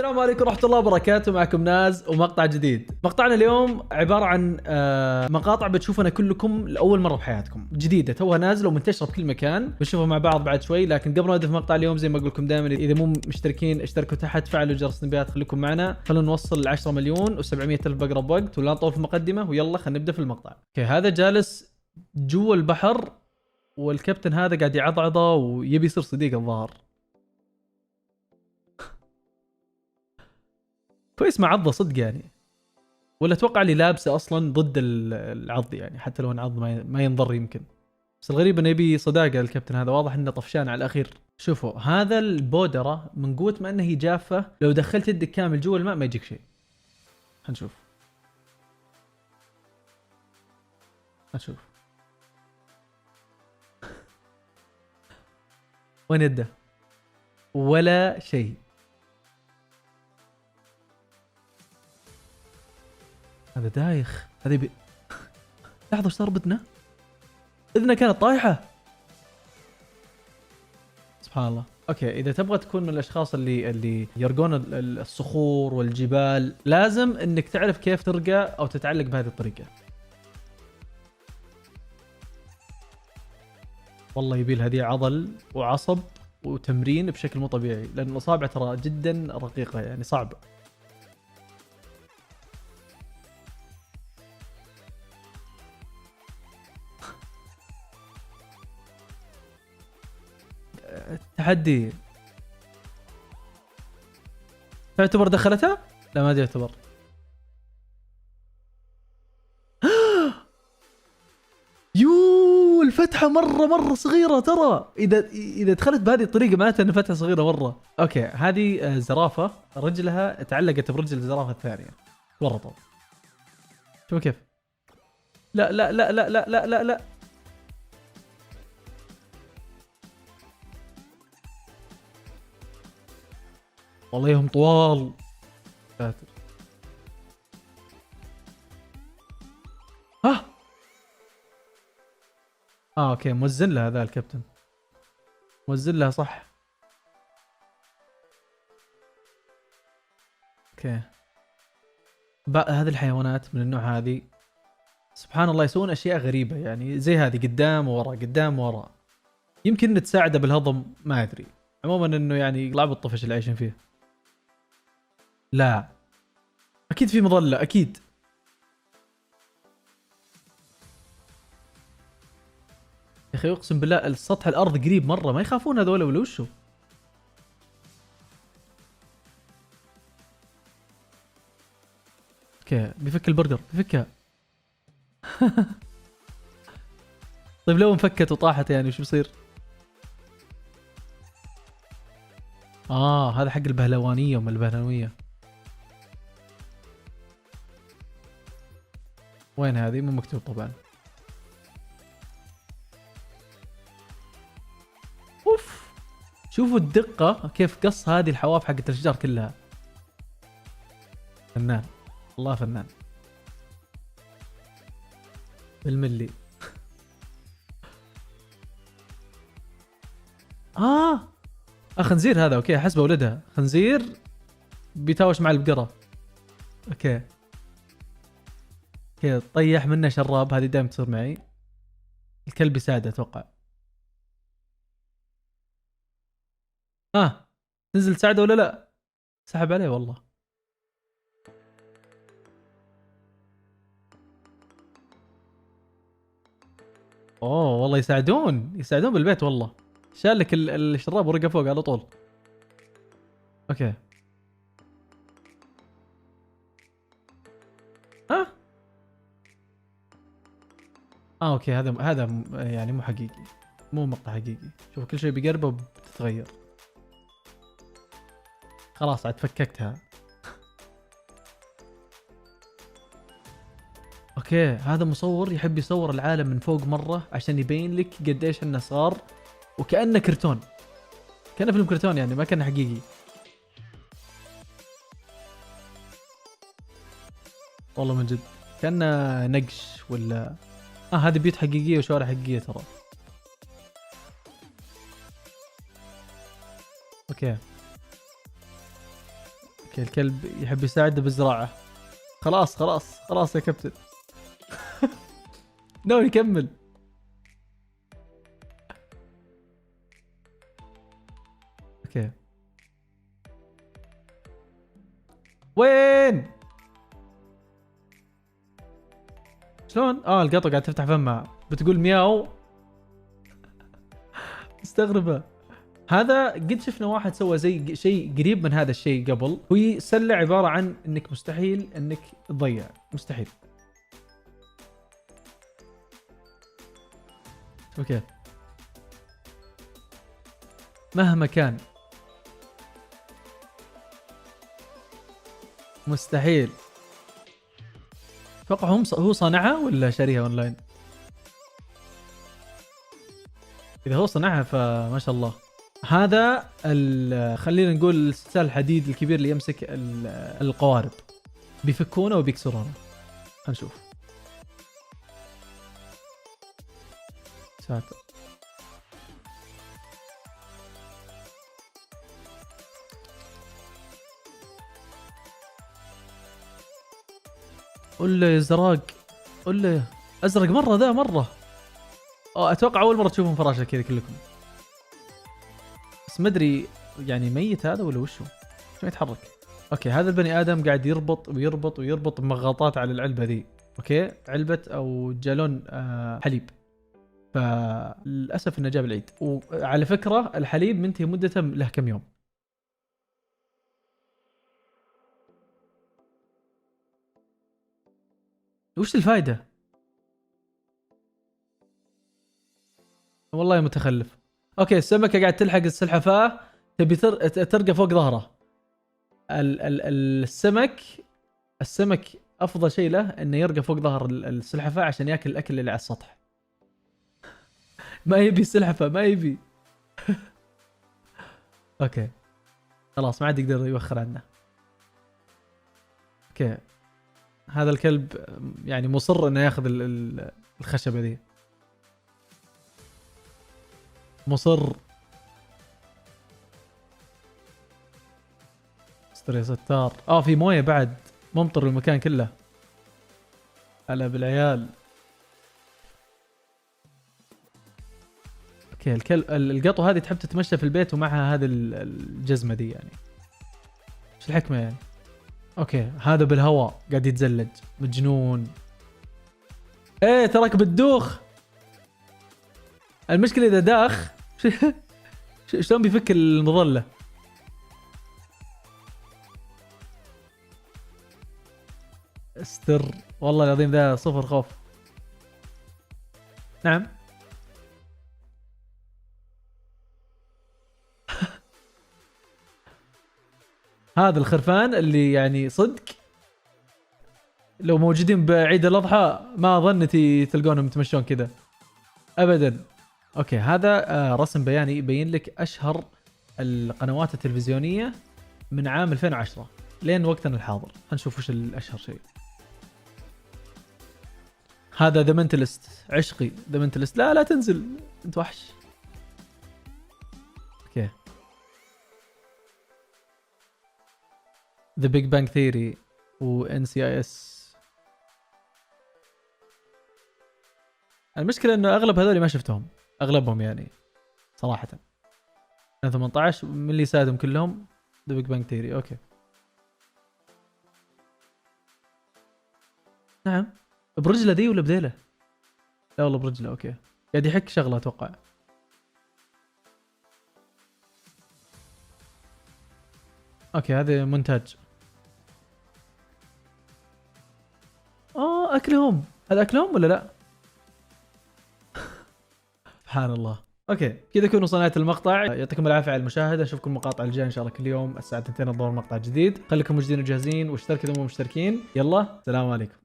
السلام عليكم ورحمة الله وبركاته. معكم ناز ومقطع جديد. مقطعنا اليوم عبارة عن مقاطع بتشوفنا كلكم لأول مرة بحياتكم، جديدة توها نازلة ومنتشرة بكل مكان. بنشوفها مع بعض بعد شوي، لكن قبل ما نبدأ في مقطع اليوم زي ما أقول لكم دائما، إذا مو مشتركين اشتركوا تحت، فعلوا جرس التنبيهات، خليكم معنا، خلونا نوصل 10 مليون و700 ألف بقرب وقت، ولا نطول في المقدمة ويلا خلينا نبدأ في المقطع. اوكي، هذا جالس جوا البحر والكابتن هذا قاعد يعضعضه ويبي يصير صديق الظاهر. كويس ما عضه صدق يعني، ولا اتوقع اللي لابسه اصلا ضد العض يعني، حتى لو انعض ما ينضر يمكن. بس الغريب انه يبي صداقه الكابتن هذا، واضح انه طفشان على الاخير. شوفوا هذا البودره من قوه ما انه هي جافه، لو دخلت يدك كامل جوا الماء ما يجيك شيء. هنشوف هنشوف وين يده؟ ولا شيء. هذا دايخ. هذا يبي لحظه، ايش صار بدنا؟ اذنه كانت طايحه. سبحان الله. اوكي، اذا تبغى تكون من الاشخاص اللي يرقون الصخور والجبال، لازم انك تعرف كيف ترقى او تتعلق بهذه الطريقه. والله يبي هذه عضل وعصب وتمرين بشكل مو طبيعي، لان الاصابع ترى جدا رقيقه يعني صعبه. تحدي. تعتبر دخلتها؟ لا ما تعتبر. يو الفتحة مرة صغيرة ترى. إذا دخلت بهذه الطريقة معناتها إن فتحة صغيرة مرة. أوكي، هذه زرافة رجلها تعلقت برجل الزرافة الثانية. ورطوا. شوف كيف. لا لا لا لا لا لا لا لا. والله هم طوال. ساتر. ها. اوكي، موزن لها ذا الكابتن، موزن لها صح. اوكي، هذه الحيوانات من النوع هذه سبحان الله يسوون اشياء غريبه يعني، زي هذه قدام ورا قدام ورا. يمكن تساعده بالهضم ما ادري. عموما انه يعني يطلع بالطفش اللي عايشين فيه. لا اكيد في مظله اكيد. يا اخي اقسم بالله السطح الارض قريب مره، ما يخافون هذول ولا وشو؟ اوكي بيفك البرجر بيفكها. طيب لو انفكت وطاحت يعني شو بصير؟ هذا حق البهلوانيه وما البهلوانيه. وين هذه؟ مو مكتوب طبعا. اوف، شوفوا الدقه كيف قص هذه الحواف حقت الاشجار كلها. فنان، الله فنان بالملي. خنزير هذا. اوكي حسبه ولدها خنزير بيتاوش مع البقره. اوكي اوكي، طيح منه شراب، هذه دائما تصير معي. الكلب يساعده اتوقع. تنزل تساعده ولا لا؟ سحب عليه والله. اوه والله يساعدون بالبيت والله. شال لك الشراب ورقه فوق على طول. اوكي. ها. اوكي، هذا يعني مو حقيقي، مو مقطع حقيقي. شوف كل شيء بقربه بتتغير. خلاص عاد فككتها. اوكي، هذا مصور يحب يصور العالم من فوق مره عشان يبين لك قديش انه صار، وكأنه كرتون، كأنه فيلم كرتون يعني، ما كان حقيقي. والله من جد كأنه نقش ولا. هذه بيوت حقيقيه وشوارع حقيقيه ترى. اوكي اوكي الكلب يحب يساعده بالزراعة. خلاص خلاص خلاص يا كابتن. ناوي يكمل. اوكي وين؟ شلون؟ القطة قاعد تفتح فمها بتقول مياو. مستغربة. هذا قد شفنا واحد سوى زي شيء قريب من هذا الشيء قبل. هو سلة عبارة عن انك مستحيل انك تضيع، مستحيل. اوكي مهما كان مستحيل. اتوقع هو صانعها ولا شاريها اونلاين؟ اذا هو صنعها فما شاء الله. هذا خلينا نقول السلسال الحديد الكبير اللي يمسك القوارب. بيفكونه وبيكسرونه. هنشوف. ساتر. قول له يا زراق، قول له ازرق مره ذا مره. اتوقع اول مره تشوفون فراشه كذا كلكم، بس ما ادري يعني ميت هذا ولا وشو؟ ما يتحرك. اوكي هذا البني ادم قاعد يربط ويربط ويربط بمغاطات على العلبه ذي. اوكي علبه او جالون حليب. فللاسف انه جاب العيد. وعلى فكره الحليب منتهي مدته له كم يوم. وش الفائده؟ والله متخلف. اوكي السمكه قاعد تلحق السلحفاه، تبي ترقى فوق ظهره. السمك افضل شيء له انه يرقى فوق ظهر السلحفاه عشان ياكل الاكل اللي على السطح. ما يبي السلحفاه ما يبي. اوكي خلاص ما عاد يقدر يوخر عنه. اوكي هذا الكلب يعني مصر انه ياخذ الخشبه ذي. مصر. استر يا ستار. في مويه بعد، ممطر المكان كله. هلا بالعيال. اوكي القطو هذه تحب تتمشى في البيت ومعها هذه الجزمه دي يعني. ايش الحكمه يعني؟ اوكي هذا بالهواء قاعد يتزلج مجنون. ايه تراك بتدوخ. المشكله اذا داخ شلون بيفك المظله؟ استر والله العظيم ذا صفر خوف. نعم. هذا الخرفان اللي يعني صدق لو موجودين بعيد الاضحى ما ظنتي تلقونهم يتمشون كذا ابدا. اوكي هذا رسم بياني يبين لك اشهر القنوات التلفزيونيه من عام 2010 لين وقتنا الحاضر. هنشوف وش الاشهر شيء. هذا ذا منتلست عشقي. ذا منتلست. لا تنزل انت وحش. اوكي ذا بيج بانج ثيري و NCIS. المشكله انه اغلب هذول ما شفتهم، اغلبهم يعني صراحه. 18 من اللي يساعدهم كلهم ذا بيج بانج ثيري. اوكي نعم. برجله ذي ولا بذيله؟ لا والله برجله. اوكي قاعد يحك شغله اتوقع. اوكي هذا مونتاج. اكلهم. هذا اكلهم ولا لا؟ سبحان الله. اوكي كذا كنا وصلنا المقطع. يعطيكم العافيه على المشاهده. اشوفكم المقاطع الجايه ان شاء الله كل يوم الساعه 2 الظهر مقطع جديد. خليكم موجودين وجاهزين واشتركوا اذا مو مشتركين. يلا السلام عليكم.